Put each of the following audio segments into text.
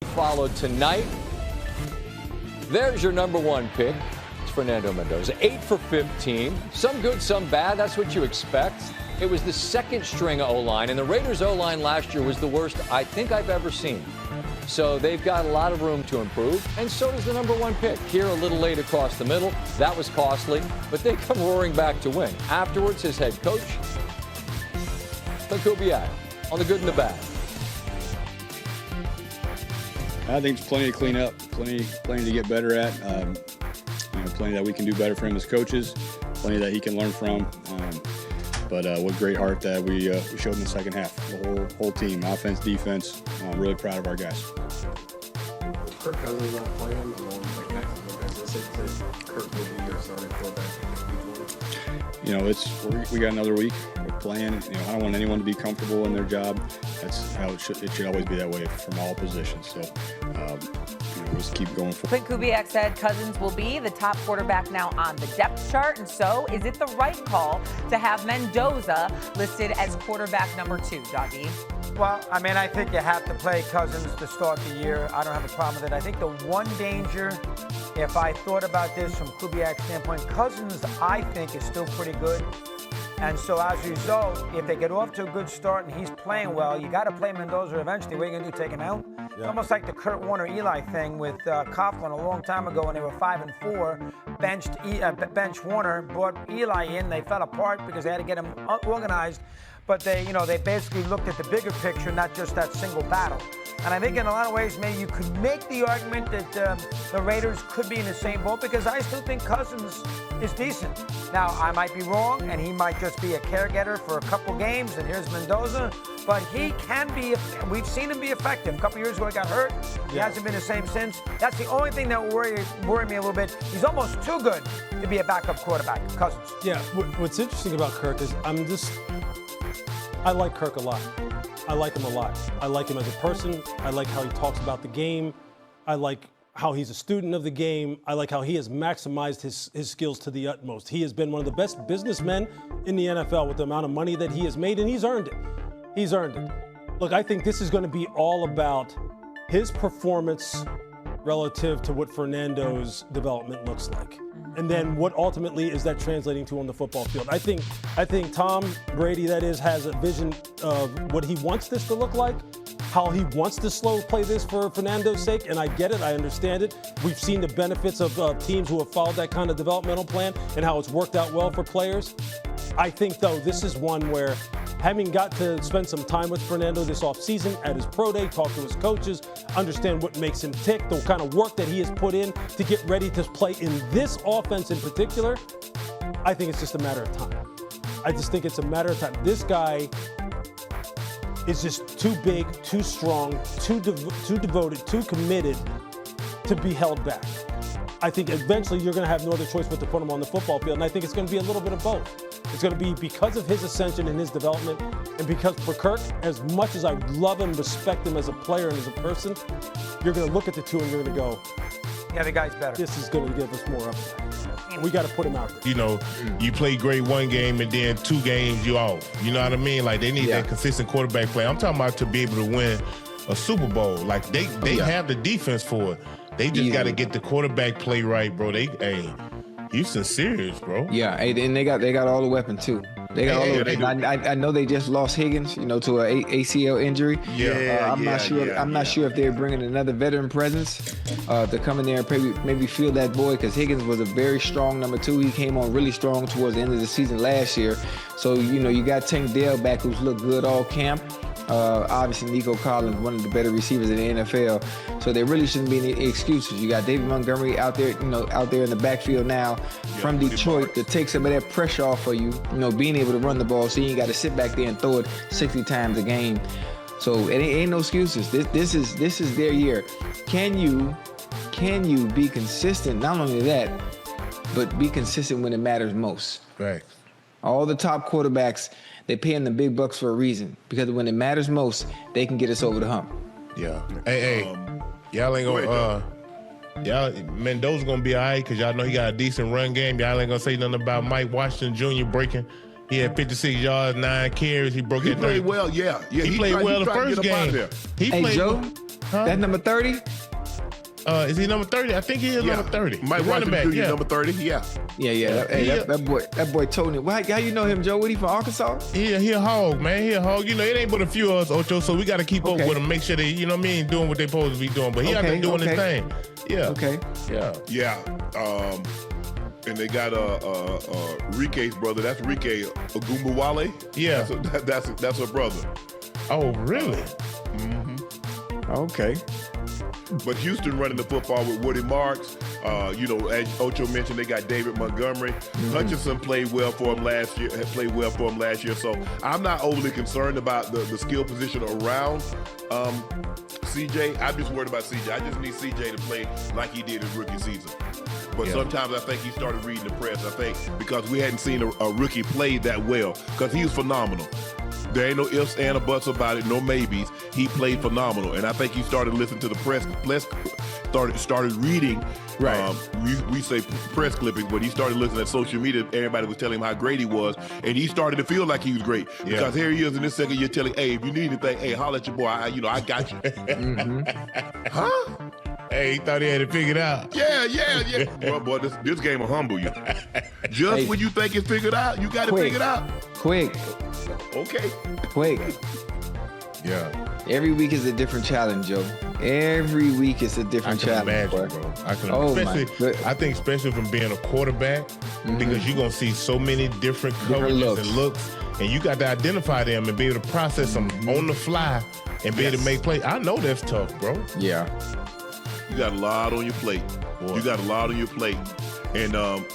Followed tonight. There's your number one pick. It's Fernando Mendoza. 8 for 15. Some good, some bad. That's what you expect. It was the second string O-line, and the Raiders O-line last year was the worst I think I've ever seen. So they've got a lot of room to improve, and so does the number one pick. Here a little late across the middle. That was costly, but they come roaring back to win. Afterwards, his head coach, Kubiak, on the good and the bad. I think there's plenty to clean up, plenty to get better at. Plenty that we can do better for him as coaches, plenty that he can learn from. But what great heart that we showed in the second half. The whole team, offense, defense. I'm really proud of our guys. Kirk Cousins not playing along like that. Let's say Kirk will be your starting quarterback. We got another week. We're playing. I don't want anyone to be comfortable in their job. That's how it should always be that way from all positions. So, just keep going forward. Clint Kubiak said Cousins will be the top quarterback now on the depth chart. And so, is it the right call to have Mendoza listed as quarterback number 2, Doggy? Well, I think you have to play Cousins to start the year. I don't have a problem with it. I think the one danger, if I thought about this from Kubiak's standpoint, Cousins, I think, is still pretty good. And so as a result, if they get off to a good start and he's playing well, you got to play Mendoza eventually. What are you going to do, take him out? Yeah. It's almost like the Kurt Warner-Eli thing with Coughlin a long time ago when they were 5-4, benched Warner, brought Eli in. They fell apart because they had to get him organized. But they basically looked at the bigger picture, not just that single battle. And I think in a lot of ways, maybe you could make the argument that the Raiders could be in the same boat because I still think Cousins is decent. Now, I might be wrong, and he might just be a caregetter for a couple games, and here's Mendoza. But he can be, we've seen him be effective. A couple years ago, he got hurt. He hasn't been the same since. That's the only thing that worry me a little bit. He's almost too good to be a backup quarterback, Cousins. Yeah, what's interesting about Kirk is I like Kirk a lot. I like him a lot. I like him as a person. I like how he talks about the game. I like how he's a student of the game. I like how he has maximized his skills to the utmost. He has been one of the best businessmen in the NFL with the amount of money that he has made, and he's earned it. He's earned it. Look, I think this is going to be all about his performance relative to what Fernando's development looks like. And then what ultimately is that translating to on the football field? I think Tom Brady, that is, has a vision of what he wants this to look like, how he wants to slow play this for Fernando's sake, and I get it, I understand it. We've seen the benefits of teams who have followed that kind of developmental plan and how it's worked out well for players. I think, though, this is one where having got to spend some time with Fernando this offseason at his pro day, talk to his coaches, understand what makes him tick, the kind of work that he has put in to get ready to play in this offense in particular, I think it's just a matter of time. I just think it's a matter of time. This guy is just too big, too strong, too devoted, too committed to be held back. I think eventually you're going to have no other choice but to put him on the football field, and I think it's going to be a little bit of both. It's going to be because of his ascension and his development, and because for Kirk, as much as I love him, respect him as a player and as a person, you're going to look at the two and you're going to go, yeah, the guy's better. This is going to give us more upside. We got to put him out there. You play great one game and then 2 games you off. You know what I mean? Like, they need that consistent quarterback play. I'm talking about to be able to win a Super Bowl. Like, they have the defense for it. They just got to get the quarterback play right, bro. Houston's serious, bro. Yeah, and they got all the weapons too. They got all the weapons. I know they just lost Higgins, to an ACL injury. I'm not sure if they're bringing another veteran presence to come in there and maybe fill that void, because Higgins was a very strong number 2. He came on really strong towards the end of the season last year. So you got Tank Dell back, who's looked good all camp. Obviously, Nico Collins, one of the better receivers in the NFL. So there really shouldn't be any excuses. You got David Montgomery out there, out there in the backfield now from Detroit to take some of that pressure off of you, being able to run the ball so you ain't got to sit back there and throw it 60 times a game. So it ain't no excuses. This is their year. Can you be consistent? Not only that, but be consistent when it matters most. Right. All the top quarterbacks, they paying the big bucks for a reason, because when it matters most, they can get us over the hump. Yeah. Hey, y'all ain't gonna Mendoza gonna be all right, because y'all know he got a decent run game. Y'all ain't gonna say nothing about Mike Washington Jr. breaking. He had 56 yards, 9 carries. He broke it. He played well, yeah. He played well the first game. Hey, Joe, That number 30? Is he number 30? I think he is number 30. Mike running back, number 30. Yeah. Yeah. That boy Tony. How you know him, Joe? What, he from Arkansas? Yeah, he a hog, man. He a hog. You know, it ain't but a few of us, Ocho, so we got to keep up with them, make sure they, you know what I mean, doing what they supposed to be doing. But he out there doing his thing. Yeah. Okay. Yeah. And they got Rike's brother. That's Rike Ogunbowale. Yeah. That's her brother. Oh, really? Okay. But Houston running the football with Woody Marks. You know, as Ocho mentioned, they got David Montgomery. Hutchinson played well for him last year. So I'm not overly concerned about the skill position around CJ. I'm just worried about CJ. I just need CJ to play like he did his rookie season. But sometimes I think he started reading the press. I think because we hadn't seen a rookie play that well, because he was phenomenal. There ain't no ifs and buts about it, no maybes. He played phenomenal, and I think he started listening to the press started reading. Right. We say press clippings, but he started listening at social media. Everybody was telling him how great he was, and he started to feel like he was great. Because here he is in this second year telling, hey, if you need anything, hey, holler at your boy. I got you. Huh? Hey, he thought he had it figured out. Yeah. Well, boy, this game will humble you. Just when you think it's figured out, you got it figured out. Quick. Yeah. Every week is a different challenge, Joe. Every week is a different challenge. Imagine, bro. I think especially from being a quarterback, because you're going to see so many different coverages and looks, and you got to identify them and be able to process them on the fly and be able to make plays. I know that's tough, bro. Yeah. You got a lot on your plate. You got a lot on your plate. And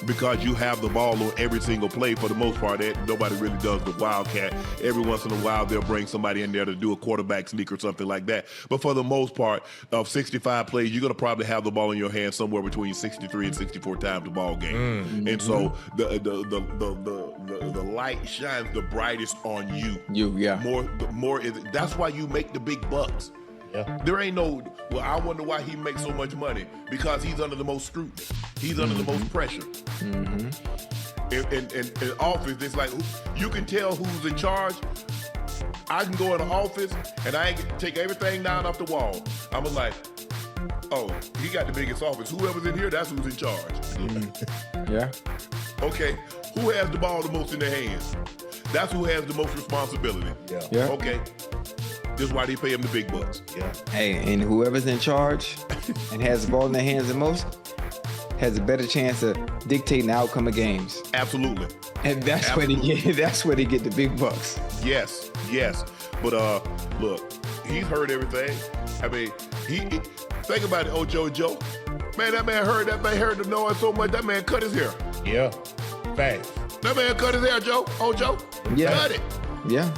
because you have the ball on every single play, for the most part, nobody really does the wildcat. Every once in a while, they'll bring somebody in there to do a quarterback sneak or something like that. But for the most part, of 65 plays, you're going to probably have the ball in your hand somewhere between 63 and 64 times the ball game. And so the light shines the brightest on you. That's why you make the big bucks. Yeah. There ain't no, well, I wonder why he makes so much money. Because he's under the most scrutiny. He's under the most pressure. In office, it's like, you can tell who's in charge. I can go in the office and I ain't take everything down off the wall. I'm like, oh, he got the biggest office. Whoever's in here, that's who's in charge. Yeah. Okay, who has the ball the most in their hands? That's who has the most responsibility. Yeah. Okay. This is why they pay him the big bucks. Yeah. Hey, and whoever's in charge and has the ball in their hands the most has a better chance of dictating the outcome of games. Absolutely. And that's where they get the big bucks. Yes. But look, he's heard everything. I mean, he think about it, Joe. Man, that man heard the noise so much, that man cut his hair. Yeah. Facts. That man cut his hair, Joe. Joe. Yeah. Cut it. Yeah.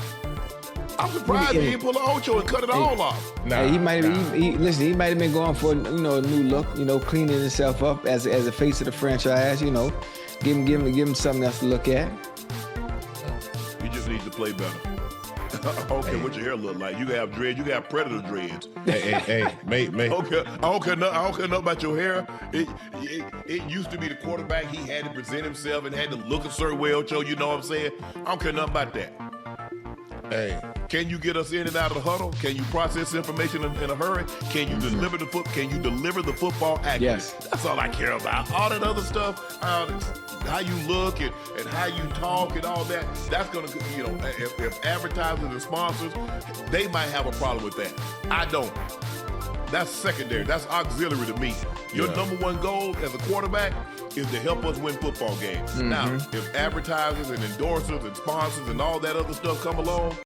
I'm surprised he didn't pull an Ocho and cut it all off. Nah, he might have been going for a new look, cleaning himself up as a face of the franchise, give him something else to look at. He just needs to play better. I don't care what your hair look like. You can have dreads. You can have predator dreads. Hey, mate. I don't care nothing about your hair. It used to be the quarterback. He had to present himself and had to look a certain way, Ocho. You know what I'm saying? I don't care nothing about that. Hey, can you get us in and out of the huddle? Can you process information in a hurry? Can you deliver the football accurately? Yes. That's all I care about. All that other stuff, how you look and how you talk and all that, that's gonna, if advertisers and sponsors, they might have a problem with that. I don't. That's secondary. That's auxiliary to me. Your number one goal as a quarterback is to help us win football games. Now, if advertisers and endorsers and sponsors and all that other stuff come along,